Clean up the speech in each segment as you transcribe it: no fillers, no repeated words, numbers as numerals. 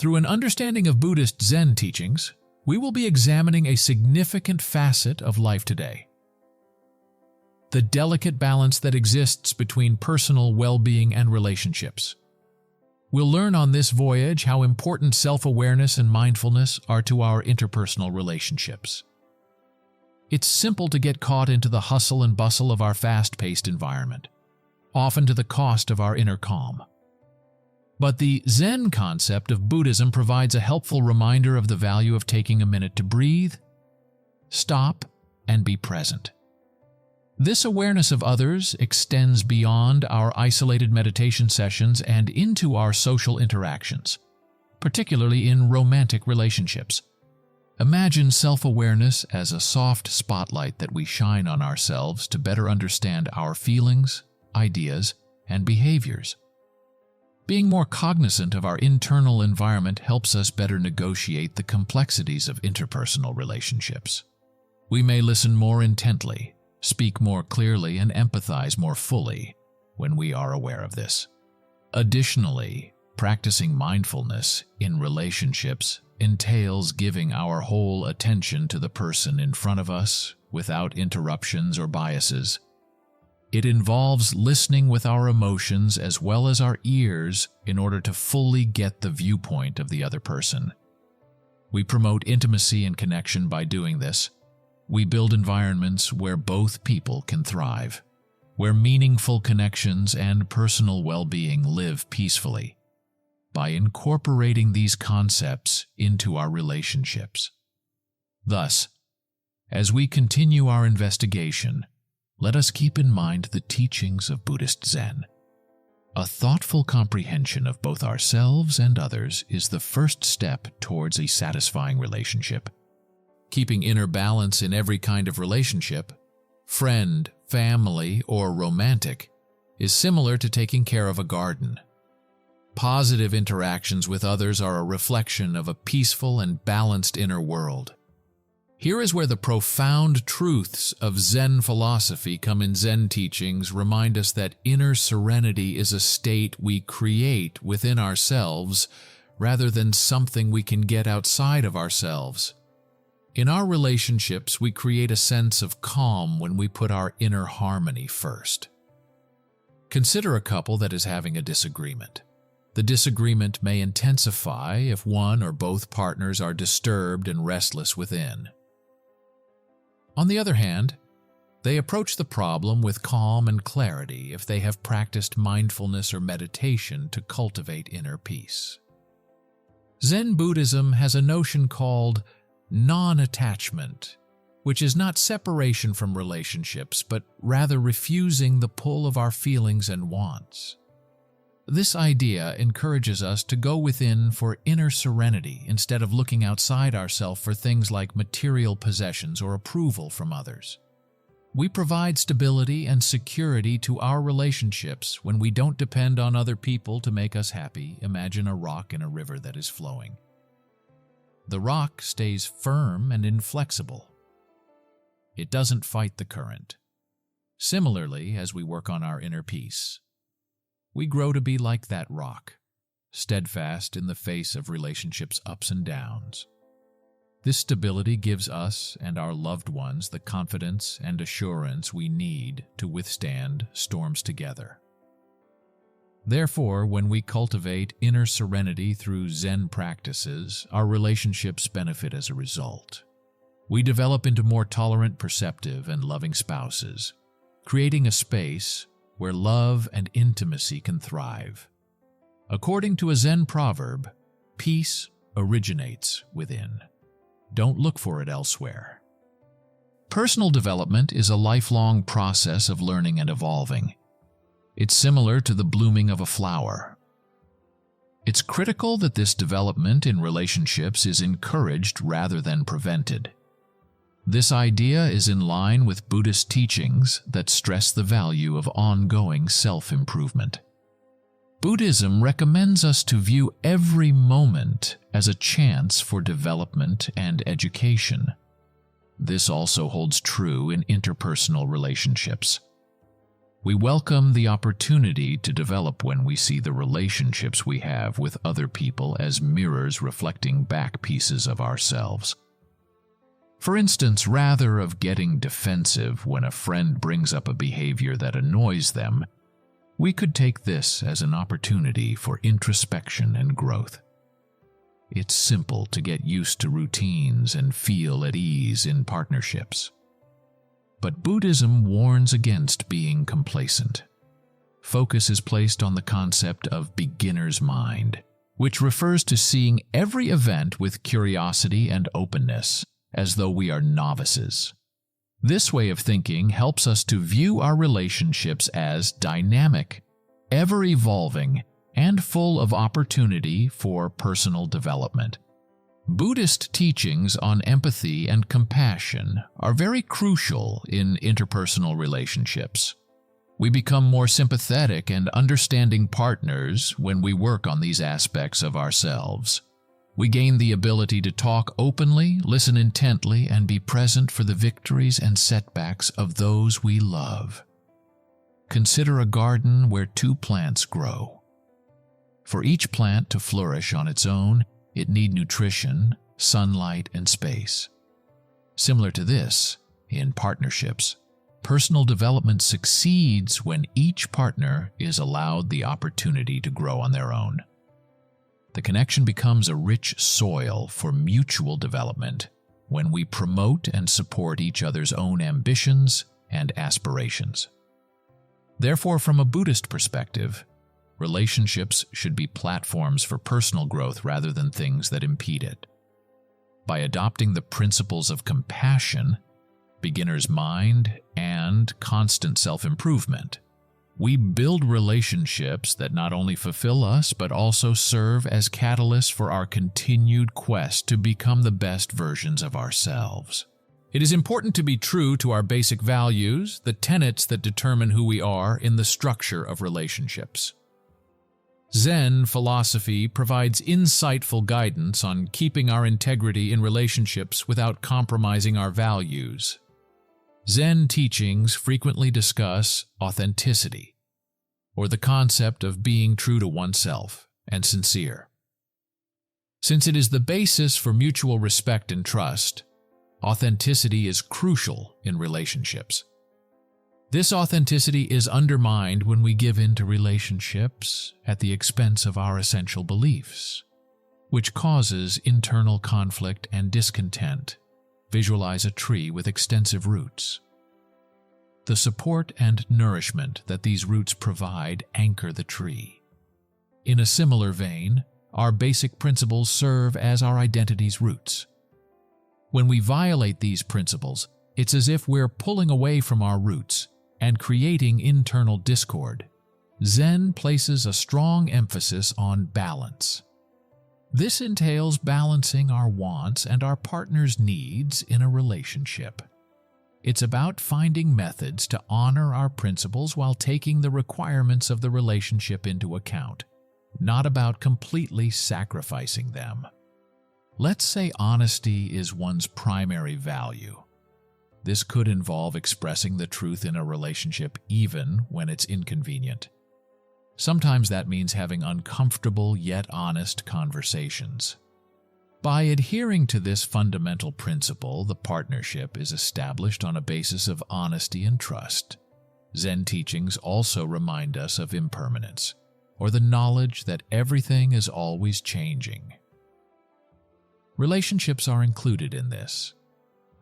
Through an understanding of Buddhist Zen teachings, we will be examining a significant facet of life today: the delicate balance that exists between personal well-being and relationships. We'll learn on this voyage how important self-awareness and mindfulness are to our interpersonal relationships. It's simple to get caught into the hustle and bustle of our fast-paced environment, often to the cost of our inner calm. But the Zen concept of Buddhism provides a helpful reminder of the value of taking a minute to breathe, stop, and be present. This awareness of others extends beyond our isolated meditation sessions and into our social interactions, particularly in romantic relationships. Imagine self-awareness as a soft spotlight that we shine on ourselves to better understand our feelings, ideas, and behaviors. Being more cognizant of our internal environment helps us better negotiate the complexities of interpersonal relationships. We may listen more intently, speak more clearly, and empathize more fully when we are aware of this. Additionally, practicing mindfulness in relationships entails giving our whole attention to the person in front of us without interruptions or biases. It involves listening with our emotions as well as our ears in order to fully get the viewpoint of the other person. We promote intimacy and connection by doing this. We build environments where both people can thrive, where meaningful connections and personal well-being live peacefully, by incorporating these concepts into our relationships. Thus, as we continue our investigation, let us keep in mind the teachings of Buddhist Zen. A thoughtful comprehension of both ourselves and others is the first step towards a satisfying relationship. Keeping inner balance in every kind of relationship, friend, family, or romantic, is similar to taking care of a garden. Positive interactions with others are a reflection of a peaceful and balanced inner world. Here is where the profound truths of Zen philosophy come in. Zen teachings remind us that inner serenity is a state we create within ourselves rather than something we can get outside of ourselves. In our relationships, we create a sense of calm when we put our inner harmony first. Consider a couple that is having a disagreement. The disagreement may intensify if one or both partners are disturbed and restless within. On the other hand, they approach the problem with calm and clarity if they have practiced mindfulness or meditation to cultivate inner peace. Zen Buddhism has a notion called non-attachment, which is not separation from relationships, but rather refusing the pull of our feelings and wants. This idea encourages us to go within for inner serenity instead of looking outside ourselves for things like material possessions or approval from others. We provide stability and security to our relationships when we don't depend on other people to make us happy. Imagine a rock in a river that is flowing. The rock stays firm and inflexible. It doesn't fight the current. Similarly, as we work on our inner peace, we grow to be like that rock, steadfast in the face of relationships' ups and downs. This stability gives us and our loved ones the confidence and assurance we need to withstand storms together. Therefore, when we cultivate inner serenity through Zen practices, our relationships benefit as a result. We develop into more tolerant, perceptive, and loving spouses, creating a space where love and intimacy can thrive. According to a Zen proverb, peace originates within. Don't look for it elsewhere. Personal development is a lifelong process of learning and evolving. It's similar to the blooming of a flower. It's critical that this development in relationships is encouraged rather than prevented. This idea is in line with Buddhist teachings that stress the value of ongoing self-improvement. Buddhism recommends us to view every moment as a chance for development and education. This also holds true in interpersonal relationships. We welcome the opportunity to develop when we see the relationships we have with other people as mirrors reflecting back pieces of ourselves. For instance, rather of getting defensive when a friend brings up a behavior that annoys them, we could take this as an opportunity for introspection and growth. It's simple to get used to routines and feel at ease in partnerships. But Buddhism warns against being complacent. Focus is placed on the concept of beginner's mind, which refers to seeing every event with curiosity and openness, as though we are novices. This way of thinking helps us to view our relationships as dynamic, ever-evolving, and full of opportunity for personal development. Buddhist teachings on empathy and compassion are very crucial in interpersonal relationships. We become more sympathetic and understanding partners when we work on these aspects of ourselves. We gain the ability to talk openly, listen intently, and be present for the victories and setbacks of those we love. Consider a garden where two plants grow. For each plant to flourish on its own, it needs nutrition, sunlight, and space. Similar to this, in partnerships, personal development succeeds when each partner is allowed the opportunity to grow on their own. The connection becomes a rich soil for mutual development when we promote and support each other's own ambitions and aspirations. Therefore, from a Buddhist perspective, relationships should be platforms for personal growth rather than things that impede it. By adopting the principles of compassion, beginner's mind, and constant self-improvement, we build relationships that not only fulfill us but also serve as catalysts for our continued quest to become the best versions of ourselves. It is important to be true to our basic values, the tenets that determine who we are in the structure of relationships. Zen philosophy provides insightful guidance on keeping our integrity in relationships without compromising our values. Zen teachings frequently discuss authenticity, or the concept of being true to oneself and sincere. Since it is the basis for mutual respect and trust, authenticity is crucial in relationships. This authenticity is undermined when we give in to relationships at the expense of our essential beliefs, which causes internal conflict and discontent. Visualize a tree with extensive roots. The support and nourishment that these roots provide anchor the tree. In a similar vein, our basic principles serve as our identity's roots. When we violate these principles, it's as if we're pulling away from our roots and creating internal discord. Zen places a strong emphasis on balance. This entails balancing our wants and our partner's needs in a relationship. It's about finding methods to honor our principles while taking the requirements of the relationship into account, not about completely sacrificing them. Let's say honesty is one's primary value. This could involve expressing the truth in a relationship even when it's inconvenient. Sometimes that means having uncomfortable yet honest conversations. By adhering to this fundamental principle, the partnership is established on a basis of honesty and trust. Zen teachings also remind us of impermanence, or the knowledge that everything is always changing. Relationships are included in this.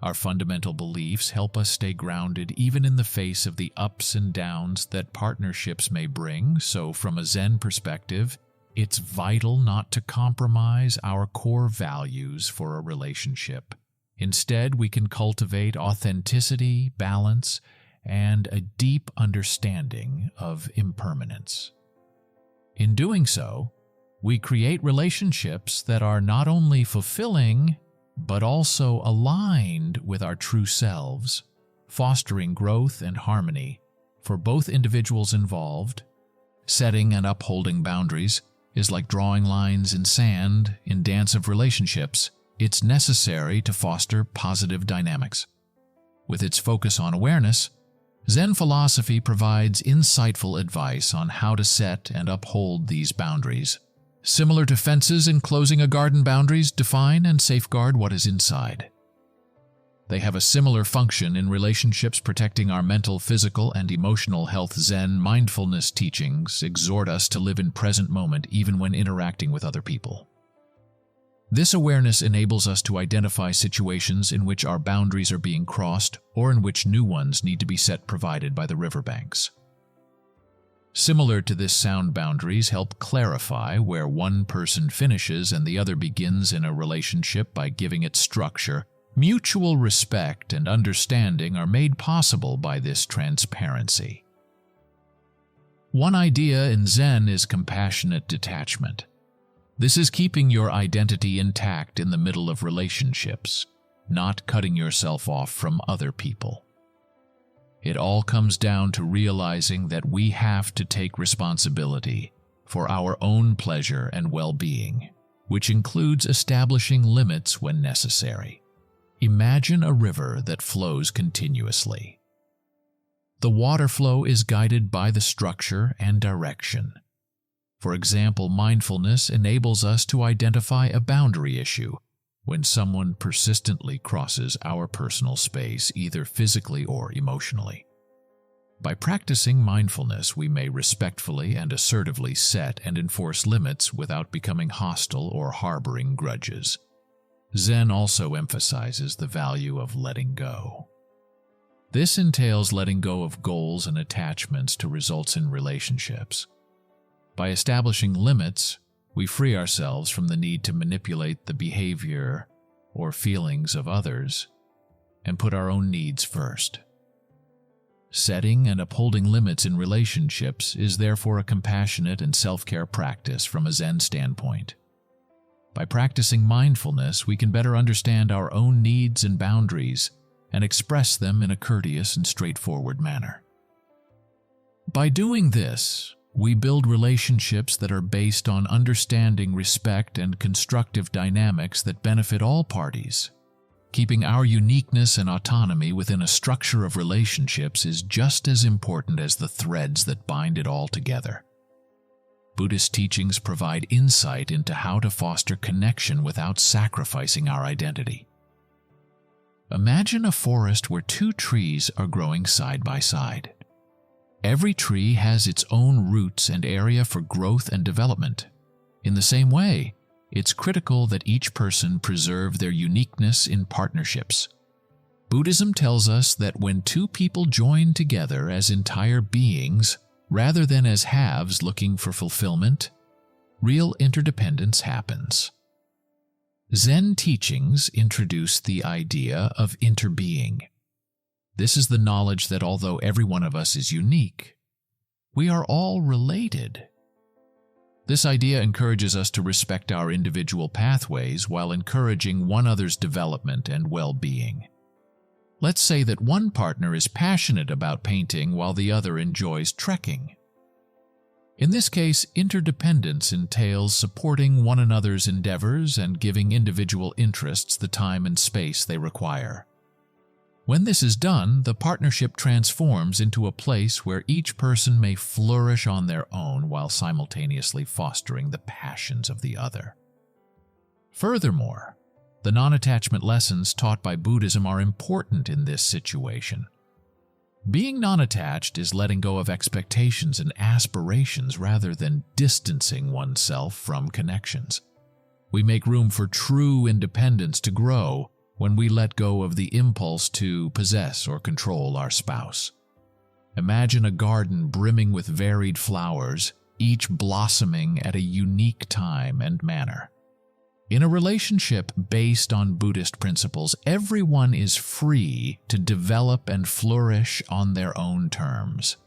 Our fundamental beliefs help us stay grounded even in the face of the ups and downs that partnerships may bring, so from a Zen perspective, it's vital not to compromise our core values for a relationship. Instead, we can cultivate authenticity, balance, and a deep understanding of impermanence. In doing so, we create relationships that are not only fulfilling, but also aligned with our true selves, fostering growth and harmony for both individuals involved. Setting and upholding boundaries is like drawing lines in sand in dance of relationships. It's necessary to foster positive dynamics. With its focus on awareness, Zen philosophy provides insightful advice on how to set and uphold these boundaries. Similar to fences enclosing a garden, boundaries define and safeguard what is inside. They have a similar function in relationships, protecting our mental, physical, and emotional health. Zen mindfulness teachings exhort us to live in present moment even when interacting with other people. This awareness enables us to identify situations in which our boundaries are being crossed or in which new ones need to be set, provided by the riverbanks. Similar to this, sound boundaries help clarify where one person finishes and the other begins in a relationship by giving it structure. Mutual respect and understanding are made possible by this transparency. One idea in Zen is compassionate detachment. This is keeping your identity intact in the middle of relationships, not cutting yourself off from other people. It all comes down to realizing that we have to take responsibility for our own pleasure and well-being, which includes establishing limits when necessary. Imagine a river that flows continuously. The water flow is guided by the structure and direction. For example, mindfulness enables us to identify a boundary issue when someone persistently crosses our personal space, either physically or emotionally. By practicing mindfulness, we may respectfully and assertively set and enforce limits without becoming hostile or harboring grudges. Zen also emphasizes the value of letting go. This entails letting go of goals and attachments to results in relationships. By establishing limits, we free ourselves from the need to manipulate the behavior or feelings of others and put our own needs first. Setting and upholding limits in relationships is therefore a compassionate and self-care practice from a Zen standpoint. By practicing mindfulness, we can better understand our own needs and boundaries and express them in a courteous and straightforward manner. By doing this, we build relationships that are based on understanding, respect, and constructive dynamics that benefit all parties. Keeping our uniqueness and autonomy within a structure of relationships is just as important as the threads that bind it all together. Buddhist teachings provide insight into how to foster connection without sacrificing our identity. Imagine a forest where two trees are growing side by side. Every tree has its own roots and area for growth and development. In the same way, it's critical that each person preserve their uniqueness in partnerships. Buddhism tells us that when two people join together as entire beings, rather than as halves looking for fulfillment, real interdependence happens. Zen teachings introduce the idea of interbeing. This is the knowledge that although every one of us is unique, we are all related. This idea encourages us to respect our individual pathways while encouraging one another's development and well-being. Let's say that one partner is passionate about painting while the other enjoys trekking. In this case, interdependence entails supporting one another's endeavors and giving individual interests the time and space they require. When this is done, the partnership transforms into a place where each person may flourish on their own while simultaneously fostering the passions of the other. Furthermore, the non-attachment lessons taught by Buddhism are important in this situation. Being non-attached is letting go of expectations and aspirations rather than distancing oneself from connections. We make room for true independence to grow when we let go of the impulse to possess or control our spouse. Imagine a garden brimming with varied flowers, each blossoming at a unique time and manner. In a relationship based on Buddhist principles, everyone is free to develop and flourish on their own terms.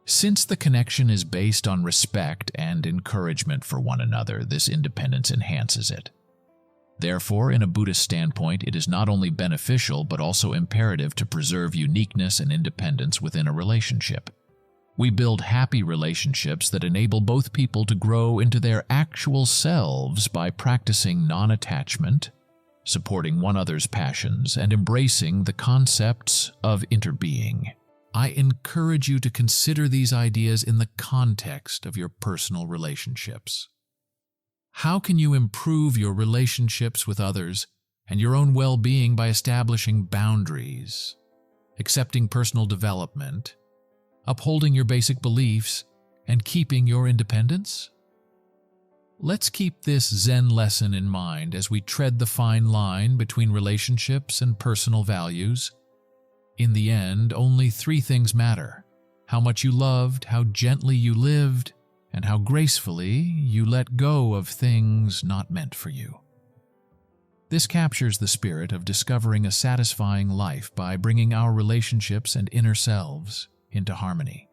Since the connection is based on respect and encouragement for one another, this independence enhances it. Therefore, in a Buddhist standpoint, it is not only beneficial but also imperative to preserve uniqueness and independence within a relationship. We build happy relationships that enable both people to grow into their actual selves by practicing non-attachment, supporting one another's passions, and embracing the concepts of interbeing. I encourage you to consider these ideas in the context of your personal relationships. How can you improve your relationships with others and your own well-being by establishing boundaries, accepting personal development, upholding your basic beliefs, and keeping your independence? Let's keep this Zen lesson in mind as we tread the fine line between relationships and personal values. In the end, only 3 things matter: how much you loved, how gently you lived, and how gracefully you let go of things not meant for you. This captures the spirit of discovering a satisfying life by bringing our relationships and inner selves into harmony.